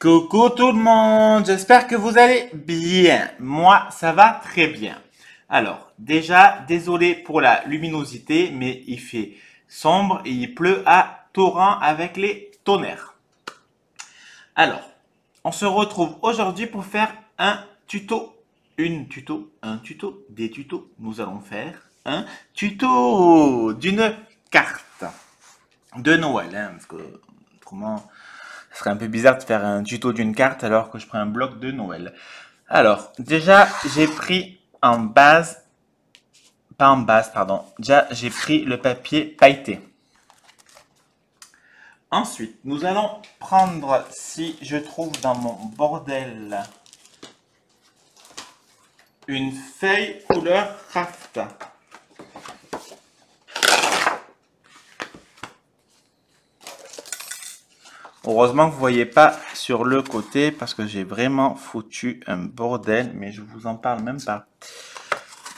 Coucou tout le monde, j'espère que vous allez bien. Moi, ça va très bien. Alors, déjà, désolé pour la luminosité, mais il fait sombre et il pleut à torrent avec les tonnerres. Alors, on se retrouve aujourd'hui pour faire un tuto. Un tuto, des tutos. Nous allons faire un tuto d'une carte de Noël, hein, parce que autrement, ce serait un peu bizarre de faire un tuto d'une carte alors que je prends un bloc de Noël. Alors, déjà, j'ai pris en base, pas en base, pardon. Déjà, j'ai pris le papier pailleté. Ensuite, nous allons prendre, si je trouve dans mon bordel, une feuille couleur craft. Heureusement que vous voyez pas sur le côté parce que j'ai vraiment foutu un bordel, mais je vous en parle même pas.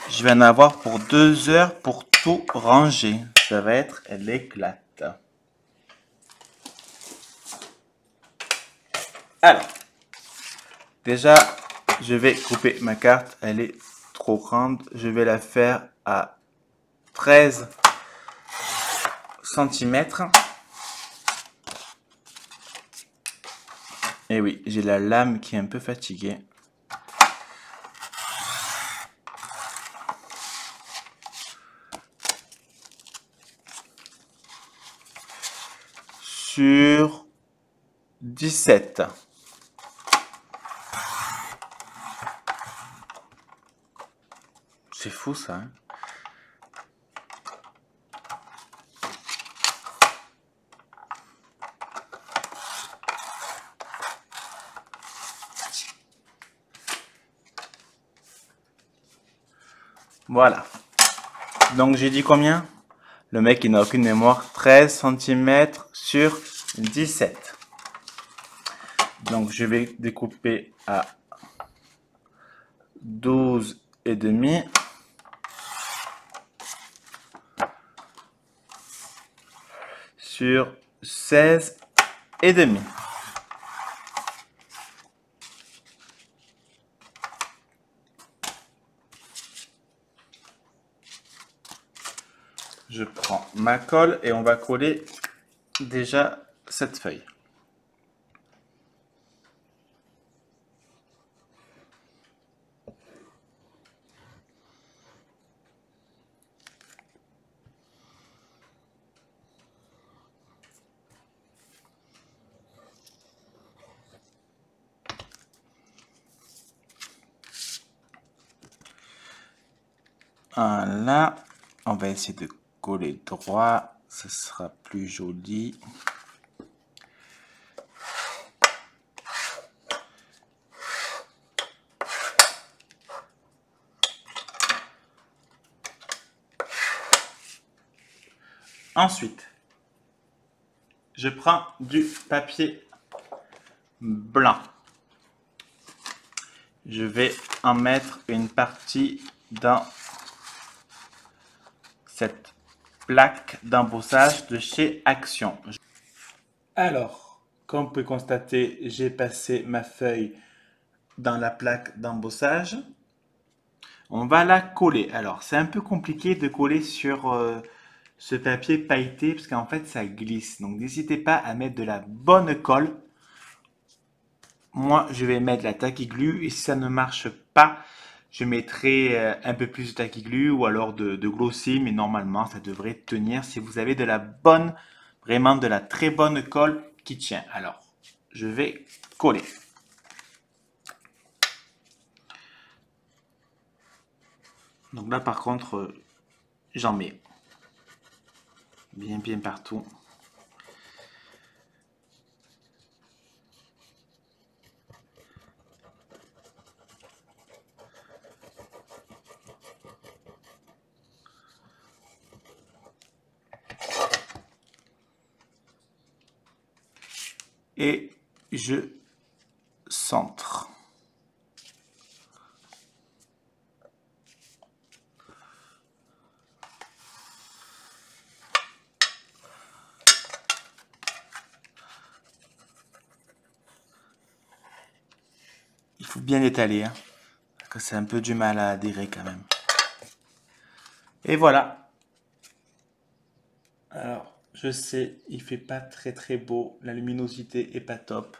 Je vais en avoir pour 2 heures pour tout ranger. Ça va être l'éclate. Alors, déjà, je vais couper ma carte. Elle est trop grande. Je vais la faire à 13 centimètres. Et oui, j'ai la lame qui est un peu fatiguée. Sur 17. C'est fou ça, hein? Voilà. Donc j'ai dit combien? Le mec il n'a aucune mémoire. 13 centimètres sur 17. Donc je vais découper à 12 et demi. Sur 16 et demi. Je prends ma colle et on va coller déjà cette feuille. Voilà, on va essayer de coller droit, ce sera plus joli. Ensuite, je prends du papier blanc. Je vais en mettre une partie dans cette plaque d'embossage de chez Action. Alors, comme vous pouvez constater, j'ai passé ma feuille dans la plaque d'embossage. On va la coller. Alors, c'est un peu compliqué de coller sur ce papier pailleté parce qu'en fait, ça glisse. Donc, n'hésitez pas à mettre de la bonne colle. Moi, je vais mettre la taquiglue et si ça ne marche pas, je mettrai un peu plus de taquiglue ou alors de glossy, mais normalement, ça devrait tenir si vous avez de la bonne, vraiment de la très bonne colle qui tient. Alors, je vais coller. Donc là, par contre, j'en mets bien partout. Et je centre. faut bien l'étaler, hein, parce que c'est un peu du mal à adhérer quand même. Et voilà. Alors, je sais, il fait pas très très beau, la luminosité est pas top.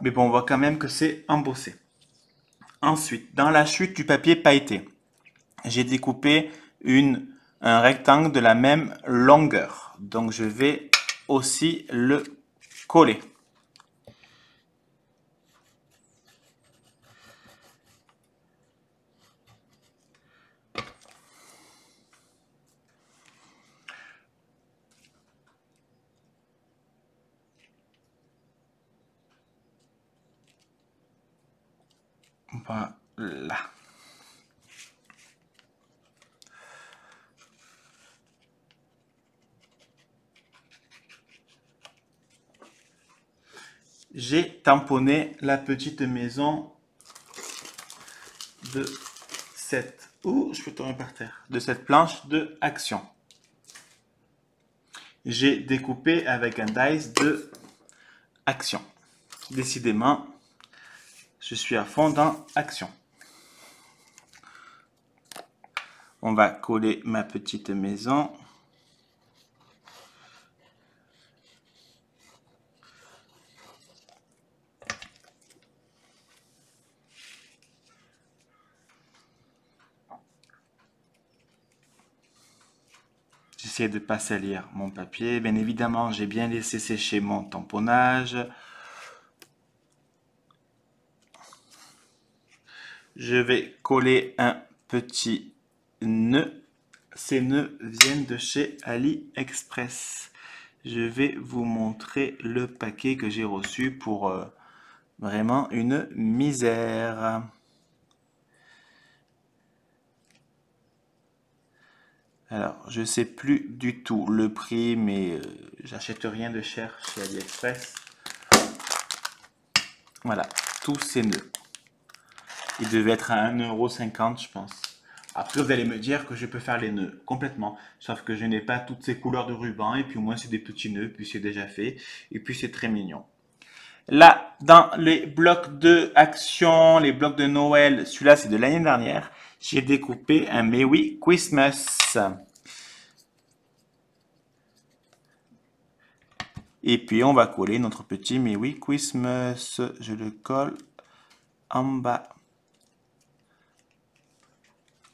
Mais bon, on voit quand même que c'est embossé. Ensuite, dans la chute du papier pailleté, j'ai découpé un rectangle de la même longueur. Donc, je vais aussi le coller. Voilà. J'ai tamponné la petite maison de cette... Ouh, je peux tourner par terre. De cette planche de action. J'ai découpé avec un dice de action. Décidément, je suis à fond dans action. On va coller ma petite maison. J'essaie de ne pas salir mon papier. Bien évidemment, j'ai bien laissé sécher mon tamponnage. Je vais coller un petit nœud. Ces nœuds viennent de chez AliExpress. Je vais vous montrer le paquet que j'ai reçu pour vraiment une misère. Alors, je sais plus du tout le prix, mais j'achète rien de cher chez AliExpress. Voilà, tous ces nœuds. Ils devaient être à 1,50 €, je pense. Après, vous allez me dire que je peux faire les nœuds complètement. Sauf que je n'ai pas toutes ces couleurs de ruban. Et puis, au moins, c'est des petits nœuds. Puis, c'est déjà fait. Et puis, c'est très mignon. Là, dans les blocs de action, les blocs de Noël, celui-là, c'est de l'année dernière. J'ai découpé un Merry Christmas. Et puis, on va coller notre petit Merry Christmas. Je le colle en bas.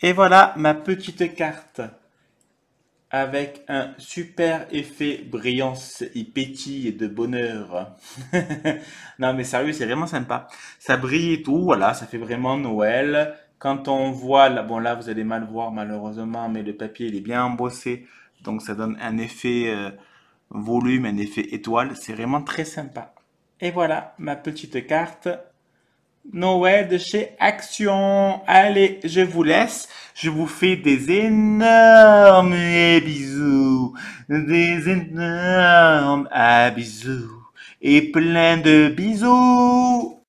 Et voilà ma petite carte avec un super effet brillance et pétille de bonheur. Non mais sérieux, c'est vraiment sympa. Ça brille et tout, voilà, ça fait vraiment Noël. Quand on voit, là, bon là vous allez mal voir malheureusement, mais le papier il est bien embossé, donc ça donne un effet volume, un effet étoile. C'est vraiment très sympa. Et voilà ma petite carte Noël de chez Action. Allez, je vous laisse. Je vous fais des énormes bisous. Des énormes bisous. Et plein de bisous.